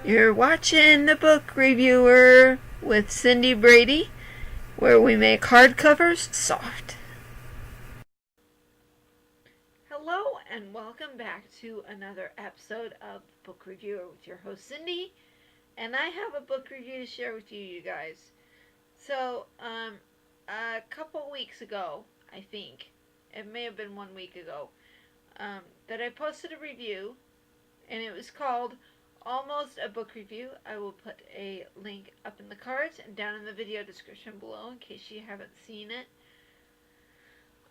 You're watching The Book Reviewer with Cindy Brady, where we make hardcovers soft. Hello and welcome back to another episode of Book Reviewer with your host Cindy, and I have a book review to share with you guys. So, a couple weeks ago, I think, it may have been 1 week ago, that I posted a review, and it was called Almost a Book Review. I will put a link up in the cards and down in the video description below in case you haven't seen it.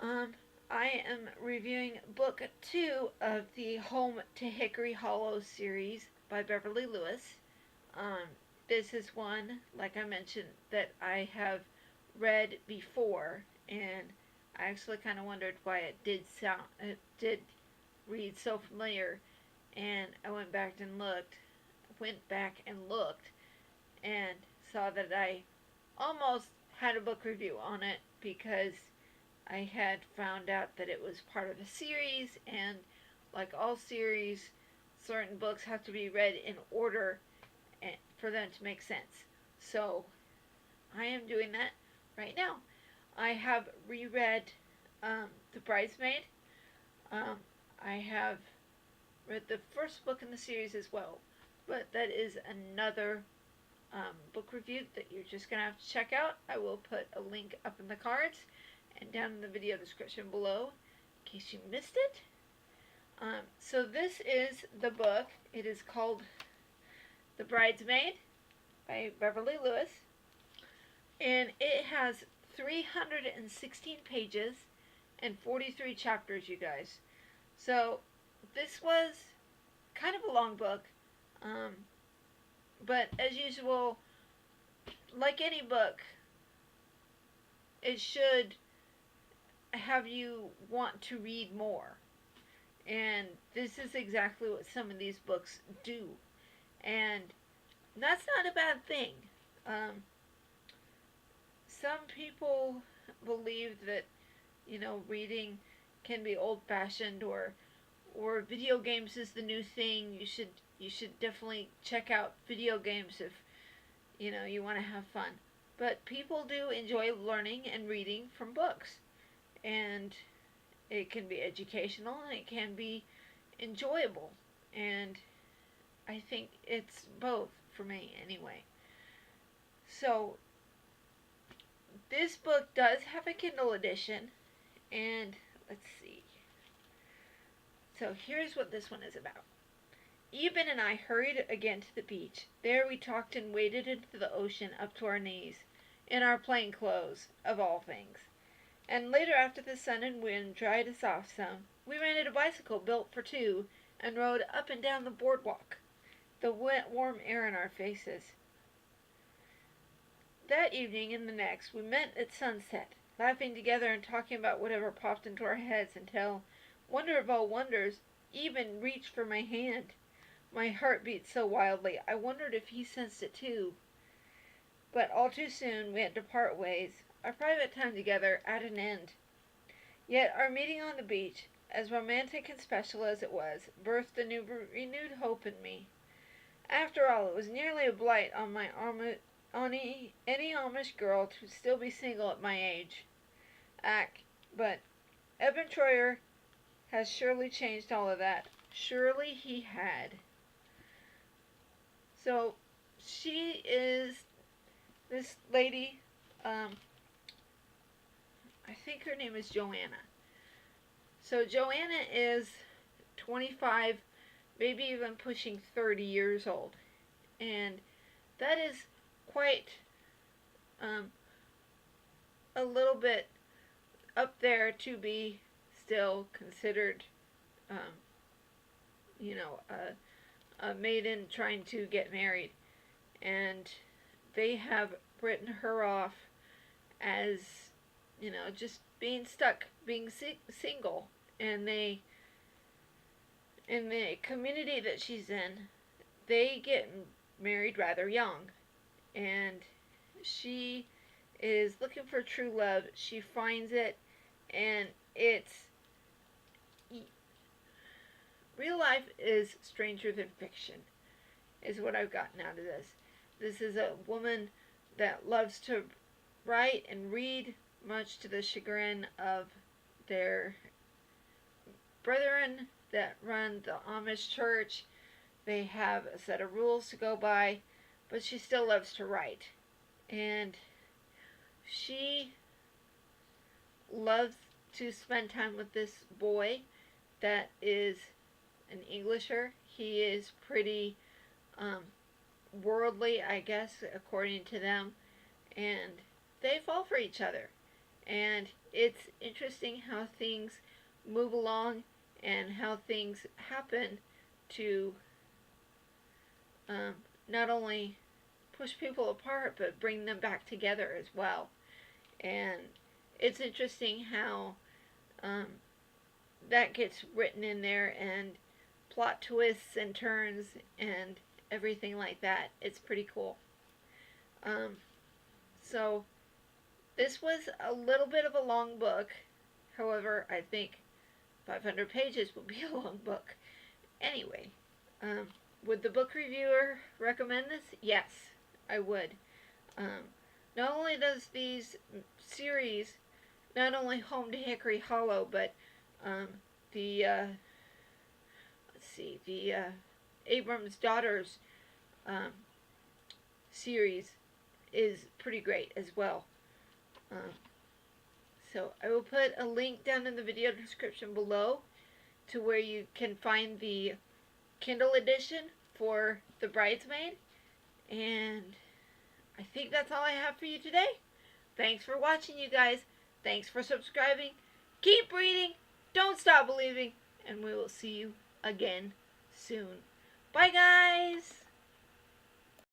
I am reviewing book 2 of the Home to Hickory Hollow series by Beverly Lewis. This is one, like I mentioned, that I have read before, and I actually kind of wondered why it did read so familiar, and I went back and looked and saw that I almost had a book review on it because I had found out that it was part of a series, and like all series, certain books have to be read in order for them to make sense. So I am doing that right now. I have reread The Bridesmaid. I have read the first book in the series as well, but that is another book review that you're just going to have to check out. I will put a link up in the cards and down in the video description below in case you missed it. So this is the book. It is called The Bridesmaid by Beverly Lewis, and it has 316 pages and 43 chapters, you guys. So this was kind of a long book, but as usual, like any book, it should have you want to read more. And this is exactly what some of these books do. And that's not a bad thing. Some people believe that, reading can be old-fashioned, or video games is the new thing. You should definitely check out video games if you want to have fun. But people do enjoy learning and reading from books, and it can be educational and it can be enjoyable, and I think it's both for me anyway. So this book does have a Kindle edition, and let's see. So here's what this one is about. Eben and I hurried again to the beach. There we talked and waded into the ocean up to our knees, in our plain clothes, of all things. And later, after the sun and wind dried us off some, we rented a bicycle built for two and rode up and down the boardwalk, the wet, warm air in our faces. That evening and the next, we met at sunset, laughing together and talking about whatever popped into our heads until, wonder of all wonders, Eben reached for my hand. My heart beat so wildly, I wondered if he sensed it too. But all too soon we had to part ways, our private time together at an end. Yet our meeting on the beach, as romantic and special as it was, birthed a new renewed hope in me. After all, it was nearly a blight on any Amish girl to still be single at my age. But Eben Troyer has surely changed all of that. Surely he had. So, she is this lady, I think her name is Joanna. So Joanna is 25, maybe even pushing 30 years old. And that is quite a little bit up there to be still considered, a maiden trying to get married. And they have written her off as, just being stuck, being single. And in the community that she's in, they get married rather young. And she is looking for true love. She finds it, and it's real life is stranger than fiction. is what I've gotten out of this. This is a woman that loves to write and read, much to the chagrin of their brethren that run the Amish church. They have a set of rules to go by, but she still loves to write. And she loves to spend time with this boy that is an Englisher. He is pretty worldly, I guess, according to them, and they fall for each other. And it's interesting how things move along and how things happen to not only push people apart but bring them back together as well. And it's interesting how that gets written in there, and plot twists and turns and everything like that. It's pretty cool. So this was a little bit of a long book. However, I think 500 pages will be a long book. Anyway, would the book reviewer recommend this? Yes, I would. Not only does these series not only home to Hickory Hollow, but the Abram's Daughters series is pretty great as well. So I will put a link down in the video description below to where you can find the Kindle edition for the Bridesmaid. And I think that's all I have for you today. Thanks for watching, you guys. Thanks for subscribing. Keep reading. Don't stop believing. And we will see you again soon. Bye, guys.